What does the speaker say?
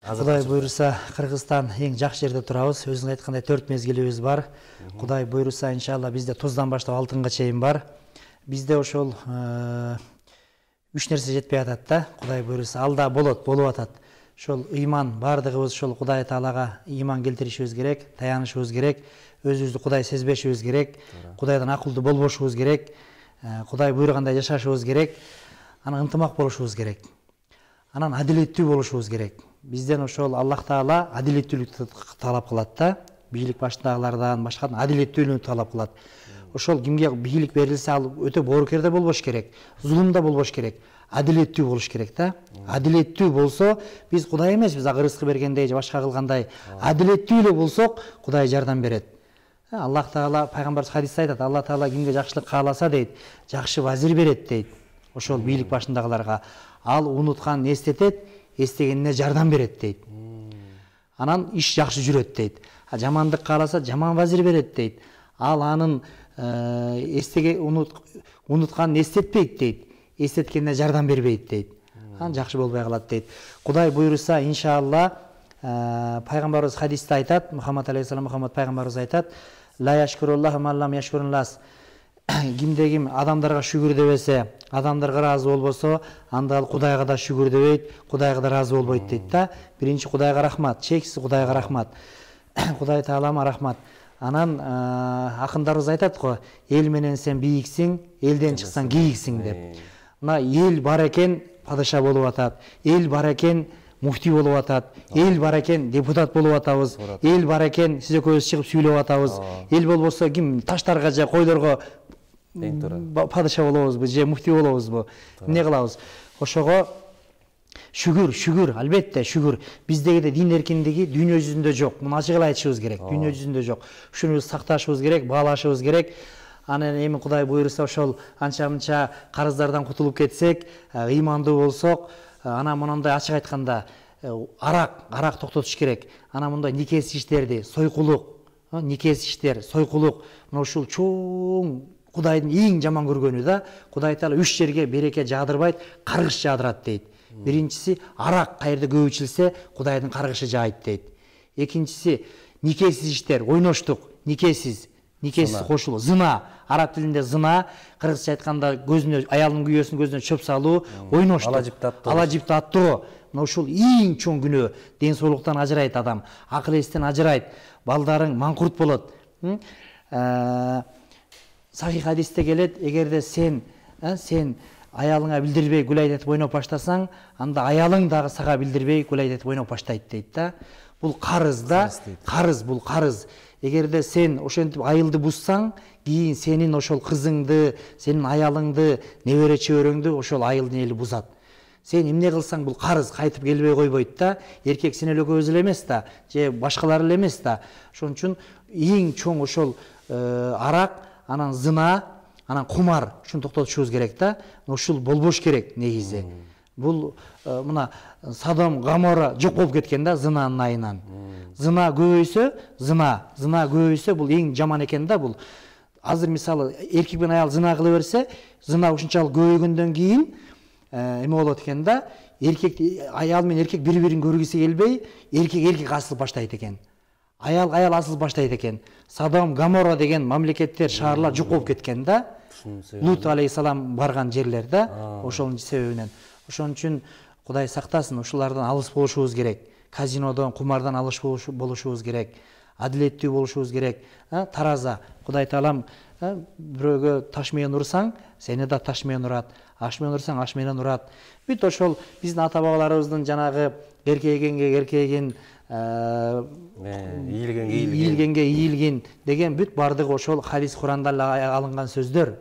Кудай буйруса, Кыргызстан эң жакшы жерде турабыз. Өзүң айткандай 4 мезгилибиз бар. Кудай буйруса, иншалла bizde туздан баштап алтынга чейин бар. Bizde ошол 3 нерсе жетпей атат да. Кудай буйруса, алда болуп атат. Ошол ыйман, бардыгыбыз ошол Кудай Таалага ыйман келтиришибиз керек, таянышыбыз керек, өзүбүздү Кудай сезбешибиз керек, Кудайдан акылдуу болбошубуз керек, Кудай буйругандай жашашыбыз керек, анан ынтымак болушубуз керек. Анан адилеттүү болушубуз керек. Бизден ошол Аллах Таала адилеттүүлүктү талап кылат да. Бийлик башындагылардан башка адилеттүүлүктү талап кылат. Ошол кимге бийлик берилсе, ал өтө боорукер да болбош керек, зулум да болбош керек. Адилеттүү болуш керек да. Адилеттүү болсо, биз Кудай эмеспиз, рызкы бергендей же башка кылгандай. Адилеттүү эле болсок, Кудай жардам берет. Аллах Таала пайгамбарыбыз хадисте айтат, Аллах Таала кимге жакшылык кааласа дейт, жакшы вазир берет дейт. Ошол бийлик башындагыларга ал унутканын эстетет, эстегенине жардам берет дейт. Анан иш жакшы жүрөт дейт. Жамандык кааласа, жаман вазир берет дейт. Ал анын унутканын эстетпейт дейт. Эстеткенине жардам бербейт дейт. Анан жакшы болбой калат дейт. Кудай буйруса, иншалла, пайгамбарыбыз хадисте айтат, Мухаммад алейхиссалам, Мухаммад пайгамбарыбыз айтат, ла яшкуруллаху ман лам яшкуруннас. Кимде ким адамдарга шүгүр дебесе, адамдарга ыраазы болбосо, анда ал Кудайга да шүгүр дебейт, Кудайга да ыраазы болбойт дейт да. Биринчи Кудайга рахмат, чексиз Кудайга рахмат. Кудай Таалама рахмат. Анан акындарыбыз айтат го, эл менен сен бийиксиң, элден чыксаң кийиксиң деп. Мына эл бар экен, падыша болуп атат. Эл бар экен, муфти болуп атат. Эл бар экен, депутат болуп атабыз. Эл бар экен, сиз экөөбүз чыгып сүйлөп атабыз. Эл болбосо ким таштарга же койлорго падыша болобузбу же муфти болобузбу? Эмне кылабыз? Ошого шүгүр, албетте шүгүр. Биздеги дин эркиндиги дүйнө жүзүндө жок. Муну ачык эле айтышыбыз керек. Дүйнө жүзүндө жок. Ушуну сакташыбыз керек, баалашыбыз керек. Анан эми Кудай буйруса ошол анча-мынча карыздардан кутулуп кетсек, ыймандуу болсок, анан мындай ачык айтканда арак токтотуш керек. Анан мындай никесиз иштерди, сойкулук, никесиз иштер, сойкулук, мына ушул чоң Кудайдын эң жаман көргөнү да. Кудай Таала 3 жерге береке жаадырбайт, каргыш жаадырат дейт. Биринчиси арак каерде көп ичилсе, Кудайдын каргышы жаайт дейт. Экинчиси никесиз иштер, ойноштук, никесиз кошулуу, зына, араб тилинде зына, кыргызча айтканда көзүнө аялдын күйөөсүнүн көзүнө чөп салуу, ойноштук, алажипти аттоо. Мына ушул эң чоң күнөө. Ден соолуктан ажырайт адам, акыл эстен ажырайт, балдарың маңкурт болот. Сахих хадисте келет, эгерде сен аялыңа билдирбей гулайт этип ойноп баштасаң, анда аялың дагы сага билдирбей гулайт этип ойноп баштайт дейт да. Бул карыз да, бул карыз. Эгерде сен ошентип айылды буссаң, кийин сенин ошол кызыңды, сенин аялыңды, небере чөбөрөңдү ошол айылдын эли бузат. Сен эмне кылсаң бул карыз кайтып келбей койбойт да. Эркек сен эле экөөбүз эле эмес да, же башкалар эле эмес да. Ошон үчүн эң чоң ошол арак, анан зына, анан кумар, ушуну токтотушубуз керек да. Ушул болбош керек негизи. Бул мына Содом, Гоморра жок болуп кеткен да зынанын айынан. Зына көбөйсө бул эң жаман экен да бул. Азыр мисалы эркек менен аял зына кыла берсе, зына ушунчалык көбөйгөндөн кийин эме болот экен да. Аял менен эркек бири-бирин көргүсү келбей, эркек асылып баштайт экен. Аял асылып баштайт экен. Содом, Гоморра деген мамлекеттер, шаарлар жок болуп кеткен да. Лут алейхиссалам барган жерлер да, ошонун себебинен. Ошон үчүн Кудай сактасын, ушулардан алыс болушубуз керек. Казинодон, кумардан алыс болушубуз керек. Адилеттүү болушубуз керек. Тараза, Кудай Таалам бирөөгө таш менен урсаң, сени да таш менен урат. Аш менен урсаң, аш менен урат. Бүт ошол биздин ата-бабаларыбыздын жанагы эркегенге ийилгенге ийилгин деген бүт бардыгы ошол хадис Куранда алынган сөздөр.